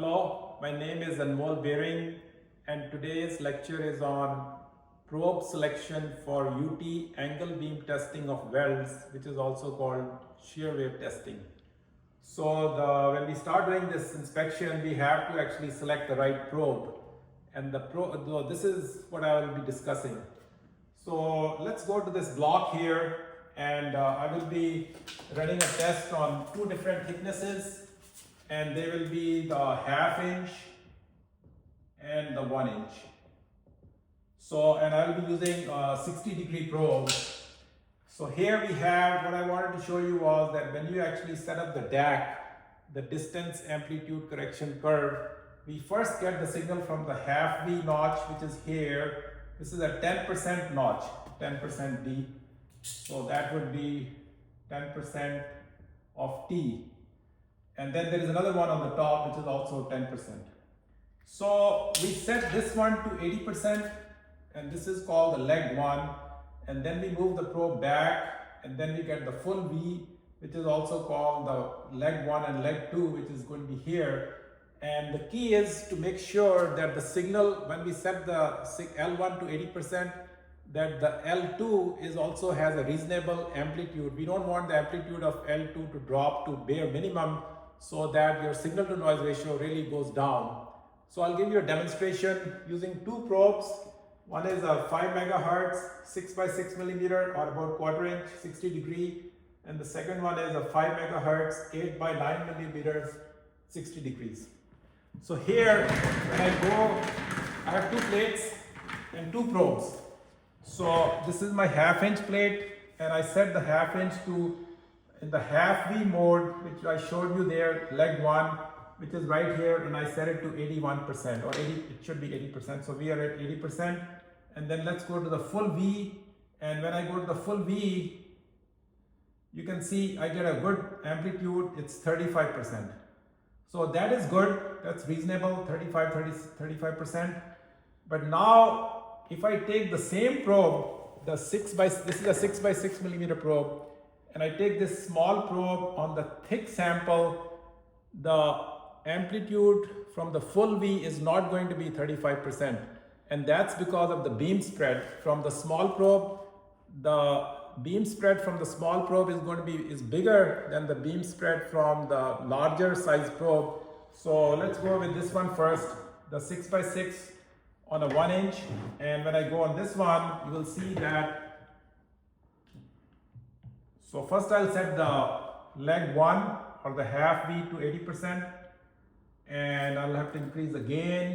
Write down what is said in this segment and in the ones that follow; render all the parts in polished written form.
Hello, my name is Birring and today's lecture is on probe selection for UT angle beam testing of welds, which is also called shear wave testing. So when we start doing this inspection, we have to actually select the right probe, and this is what I will be discussing. So let's go to this block here, and I will be running a test on two different thicknesses, and they will be the 1/2 inch and the 1 inch. So, and I will be using a 60-degree probe. So here we have, what I wanted to show you was that when you actually set up the DAC, the distance amplitude correction curve, we first get the signal from the 1/2 V notch, which is here. This is a 10% notch, 10% D. So that would be 10% of T. And then there is another one on the top, which is also 10%. So we set this one to 80%, and this is called the leg 1. And then we move the probe back, and then we get the full V, which is also called the leg 1 and leg 2, which is going to be here. And the key is to make sure that the signal, when we set the L1 to 80%, that the L2 also has a reasonable amplitude. We don't want the amplitude of L2 to drop to bare minimum, so that your signal to noise ratio really goes down. So I'll give you a demonstration using two probes. One is a 5 megahertz 6 by 6 millimeter, or about 1/4 inch, 60 degree, and the second one is a 5 megahertz 8 by 9 millimeters, 60 degrees. So here, when I go, I have two plates and two probes. So this is my 1/2 inch plate, and I set the 1/2 inch to in the 1/2 V mode, which I showed you there, leg 1, which is right here, and I set it to 81%, or 80, it should be 80%. So we are at 80%, and then let's go to the full V, and when I go to the full V, you can see I get a good amplitude, it's 35%. So that is good, that's reasonable, 35%. But now, if I take the same probe, this is a 6 by 6 millimeter probe, and I take this small probe on the thick sample, the amplitude from the full V is not going to be 35%. And that's because of the beam spread from the small probe. The beam spread from the small probe is bigger than the beam spread from the larger size probe. So let's go with this one first, the 6 by 6 on a 1 inch. And when I go on this one, you will see that. So first I'll set the leg 1 or the 1/2 V to 80%, and I'll have to increase the gain.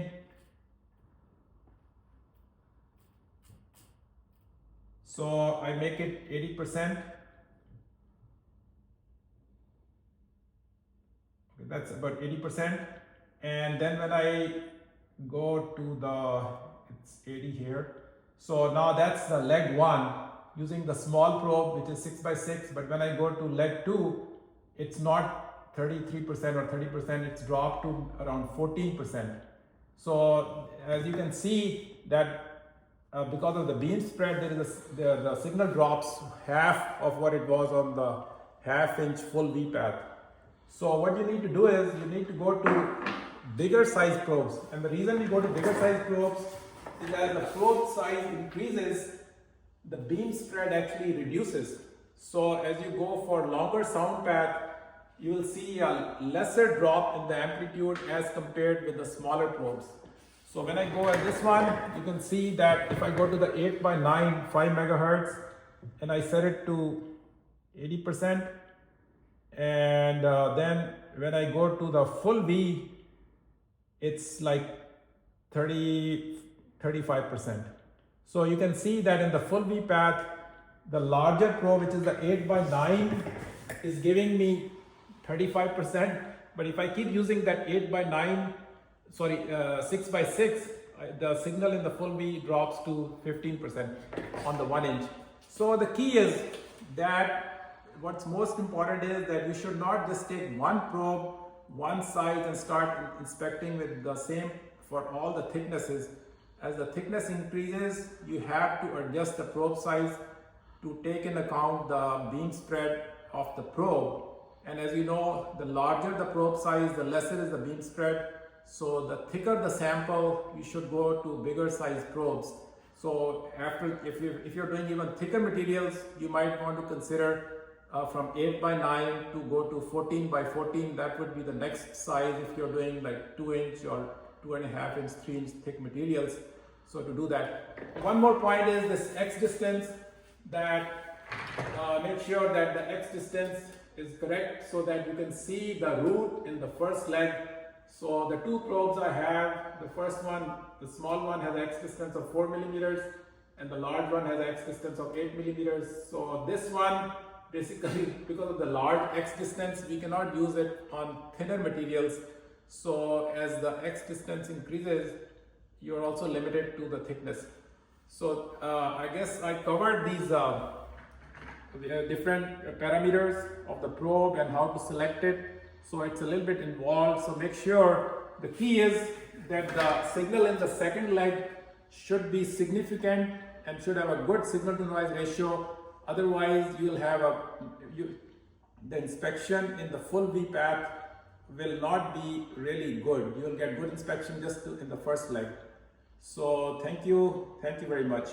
So I make it 80%. Okay, that's about 80%. And then when I go to it's 80 here. So now that's the leg 1 using the small probe, which is 6 by 6. But when I go to leg 2, it's not 33% or 30%, it's dropped to around 14%. So as you can see that because of the beam spread, the signal drops half of what it was on the 1/2 inch full V path. So what you need to do is you need to go to bigger size probes. And the reason we go to bigger size probes is as the probe size increases, the beam spread actually reduces. So as you go for longer sound path, you will see a lesser drop in the amplitude as compared with the smaller probes. So when I go at this one, you can see that if I go to the 8 by 9 5 megahertz and I set it to 80%, and then when I go to the full V, it's like 35%. So you can see that in the full V path, the larger probe, which is the 8 by 9, is giving me 35%. But if I keep using that 6 by 6, the signal in the full V drops to 15% on the 1 inch. So the key is that what's most important is that you should not just take one probe, one size, and start inspecting with the same for all the thicknesses. As the thickness increases, you have to adjust the probe size to take into account the beam spread of the probe. And as you know, the larger the probe size, the lesser is the beam spread. So the thicker the sample, you should go to bigger size probes. So if you're doing even thicker materials, you might want to consider from 8 by 9 to go to 14 by 14. That would be the next size if you're doing like 2-inch or 2.5 inch, 3-inch thick materials. So to do that, one more point is this X distance, that make sure that the X distance is correct so that you can see the root in the first leg. So the two probes I have, the first one, the small one has X distance of 4 millimeters and the large one has X distance of 8 millimeters. So this one, basically because of the large X distance, we cannot use it on thinner materials. So as the X distance increases, you're also limited to the thickness. So I guess I covered these different parameters of the probe and how to select it. So it's a little bit involved. So make sure, the key is that the signal in the second leg should be significant and should have a good signal to noise ratio. Otherwise, you'll have the inspection in the full V path will not be really good. You'll get good inspection just in the first leg. So thank you very much.